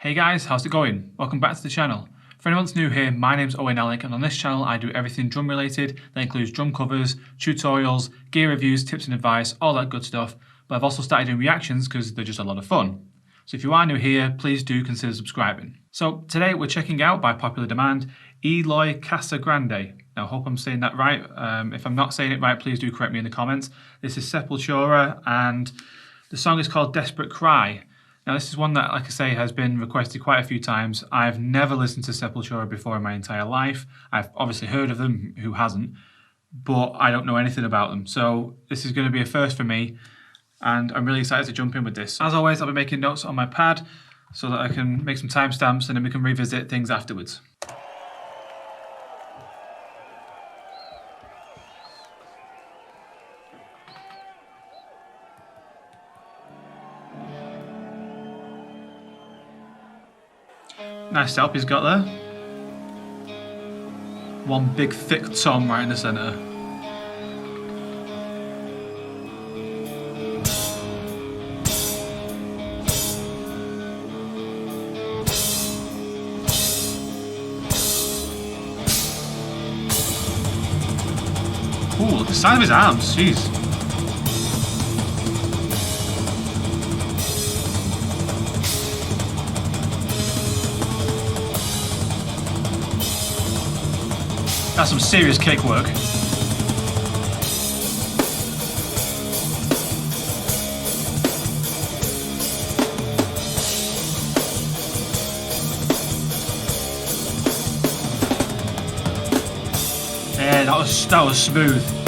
Hey guys, how's it going? Welcome back to the channel. For anyone that's new here, my name's OwenAlec, and on this channel I do everything drum related. That includes drum covers, tutorials, gear reviews, tips and advice, all that good stuff. But I've also started doing reactions because they're just a lot of fun. So if you are new here, please do consider subscribing. So today we're checking out, by popular demand, Eloy Casagrande. Now I hope I'm saying that right. If I'm not saying it right, please do correct me in the comments. This is Sepultura and the song is called Desperate Cry. Now this is one that, like I say, has been requested quite a few times. I've never listened to Sepultura before in my entire life. I've obviously heard of them, who hasn't, but I don't know anything about them. So this is going to be a first for me, and I'm really excited to jump in with this. As always, I'll be making notes on my pad so that I can make some timestamps and then we can revisit things afterwards. Nice setup he's got there. One big thick tom right in the centre. Ooh, look at the size of his arms, jeez. That's some serious kick work. Yeah, that was smooth.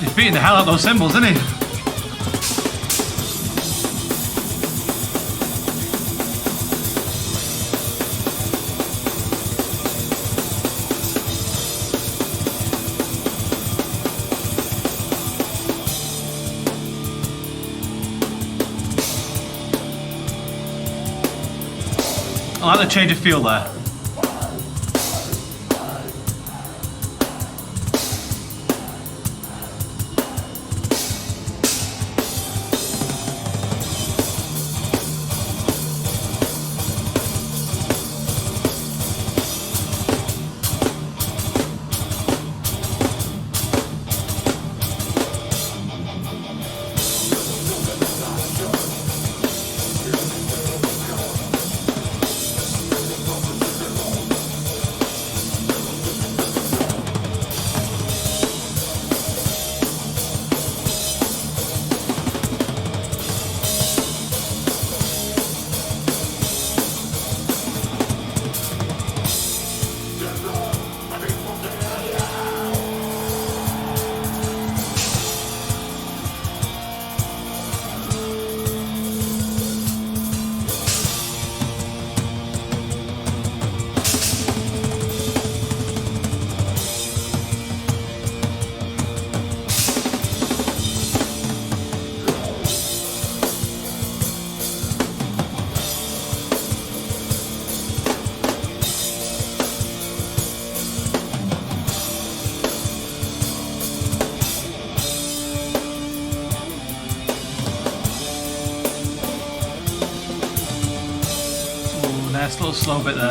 He's beating the hell out of those cymbals, isn't he? I like the change of feel there. Nice little slow bit there.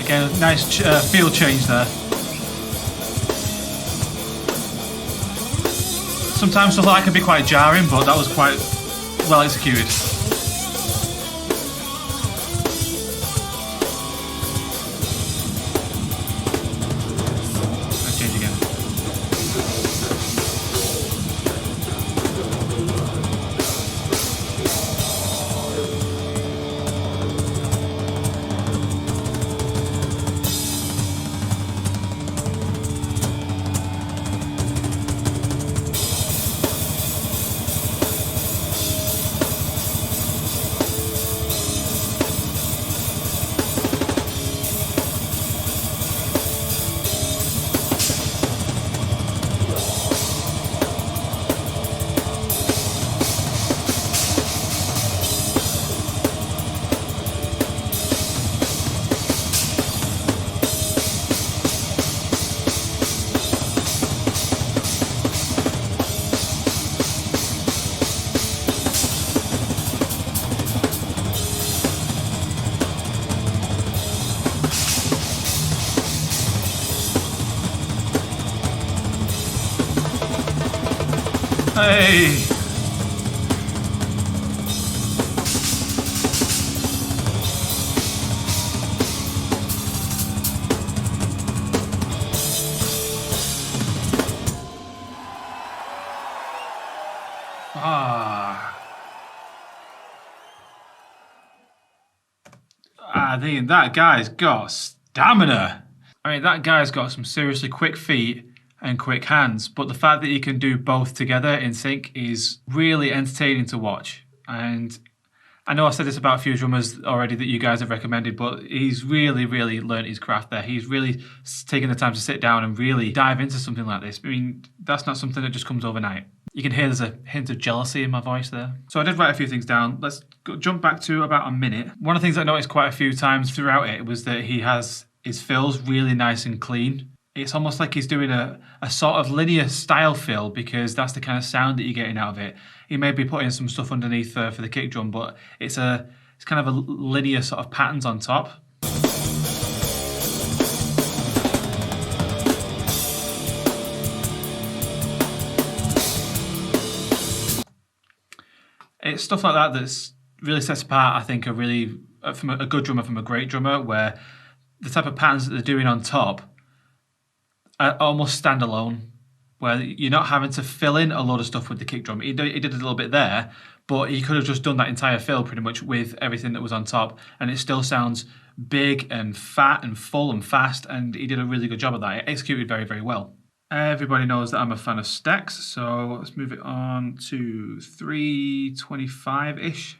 Again, nice feel change there. Sometimes stuff like that can be quite jarring, but that was quite well executed. Let's change again. Hey! I think that guy's got stamina. I mean, that guy's got some seriously quick feet and quick hands, but the fact that he can do both together in sync is really entertaining to watch. And I know I said this about a few drummers already that you guys have recommended, but he's really learned his craft there. He's really taken the time to sit down and really dive into something like this. I mean, that's not something that just comes overnight. You can hear there's a hint of jealousy in my voice there. So I did write a few things down. Let's jump back to about a minute. One of the things I noticed quite a few times throughout it was that he has his fills really nice and clean. It's almost like he's doing a sort of linear style fill, because that's the kind of sound that you're getting out of it. He may be putting some stuff underneath for the kick drum, but it's kind of a linear sort of patterns on top. It's stuff like that that's really sets apart, I think, from a good drummer from a great drummer, where the type of patterns that they're doing on top are almost standalone, where you're not having to fill in a load of stuff with the kick drum. He did a little bit there, but he could have just done that entire fill pretty much with everything that was on top, and it still sounds big and fat and full and fast, and he did a really good job of that. It executed very well. Everybody knows that I'm a fan of stacks, so let's move it on to 325-ish.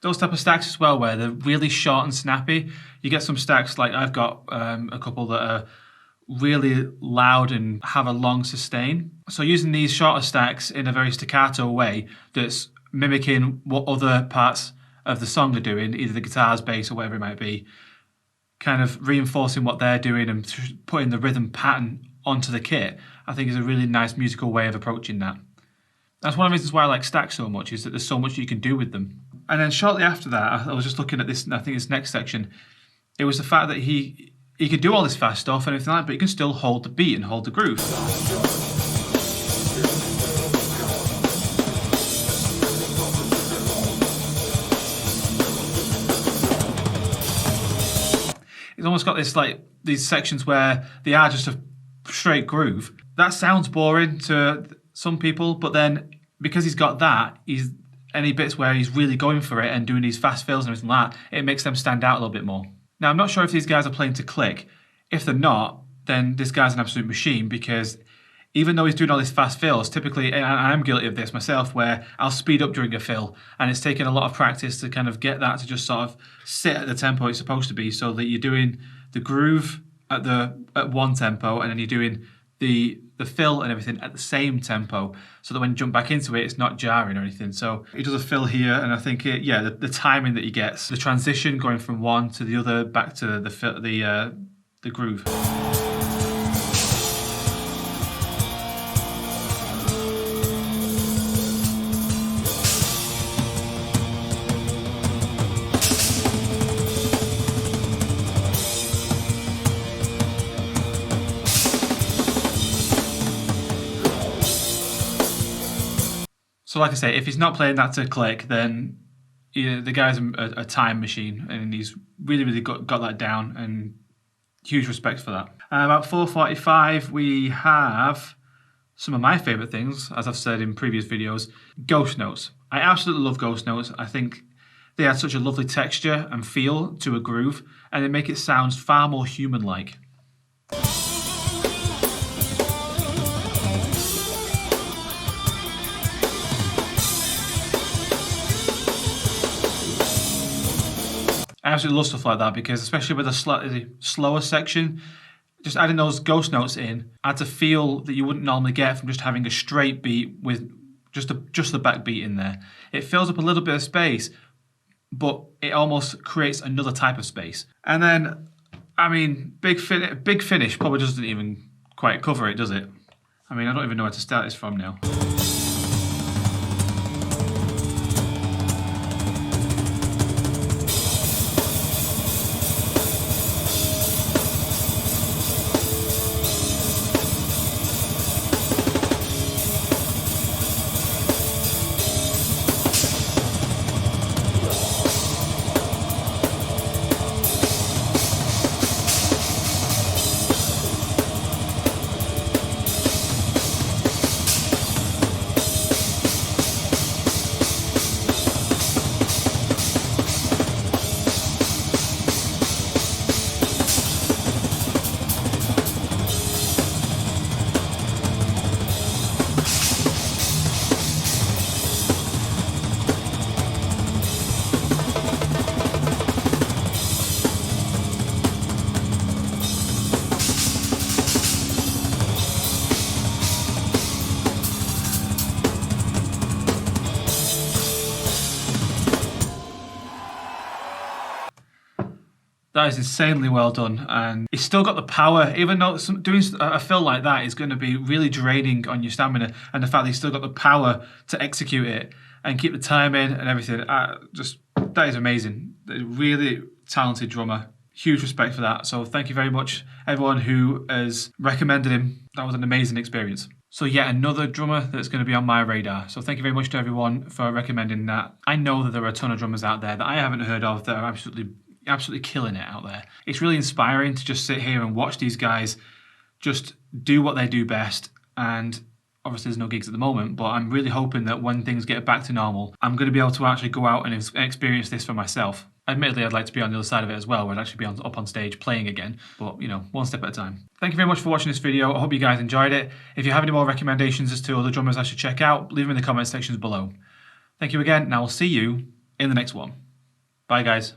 Those type of stacks as well, where they're really short and snappy. You get some stacks, like I've got a couple that are really loud and have a long sustain. So using these shorter stacks in a very staccato way that's mimicking what other parts of the song are doing, either the guitars, bass, or whatever it might be, kind of reinforcing what they're doing and putting the rhythm pattern onto the kit, I think is a really nice musical way of approaching that. That's one of the reasons why I like stacks so much, is that there's so much you can do with them. And then shortly after that, I was just looking at this, I think this next section, it was the fact that he could do all this fast stuff and everything like that, but he can still hold the beat and hold the groove. It's almost got this, like, these sections where they are just a straight groove. That sounds boring to some people, but then because he's got that, any bits where he's really going for it and doing these fast fills and everything like that, it makes them stand out a little bit more. Now, I'm not sure if these guys are playing to click. If they're not, then this guy's an absolute machine, because even though he's doing all these fast fills, typically, and I'm guilty of this myself, where I'll speed up during a fill, and it's taken a lot of practice to kind of get that to just sort of sit at the tempo it's supposed to be, so that you're doing the groove at one tempo, and then you're doing the fill and everything at the same tempo, so that when you jump back into it, it's not jarring or anything. So he does a fill here, and I think the timing that he gets, the transition going from one to the other, back to the groove. So like I say, if he's not playing that to click, then the guy's a time machine, and he's really got that down, and huge respect for that. About 4:45, we have some of my favourite things, as I've said in previous videos, ghost notes. I absolutely love ghost notes. I think they add such a lovely texture and feel to a groove, and they make it sound far more human-like. I absolutely love stuff like that, because especially with a slightly slower section, just adding those ghost notes in adds a feel that you wouldn't normally get from just having a straight beat with just the backbeat in there. It fills up a little bit of space, but it almost creates another type of space. And then, I mean, big finish probably doesn't even quite cover it, does it? I mean, I don't even know where to start this from now. That is insanely well done, and he's still got the power, even though doing a fill like that is going to be really draining on your stamina, and the fact that he's still got the power to execute it and keep the time in and everything, that is amazing. A really talented drummer. Huge respect for that. So thank you very much, everyone who has recommended him. That was an amazing experience. So yet another drummer that's going to be on my radar. So thank you very much to everyone for recommending that. I know that there are a ton of drummers out there that I haven't heard of that are absolutely killing it out there. It's really inspiring to just sit here and watch these guys just do what they do best. And obviously there's no gigs at the moment, but I'm really hoping that when things get back to normal, I'm going to be able to actually go out and experience this for myself. Admittedly, I'd like to be on the other side of it as well, where I'd actually be up on stage playing again, but you know, one step at a time. Thank you very much for watching this video. I hope you guys enjoyed it. If you have any more recommendations as to other drummers I should check out, leave them in the comment sections below. Thank you again, and I will see you in the next one. Bye guys.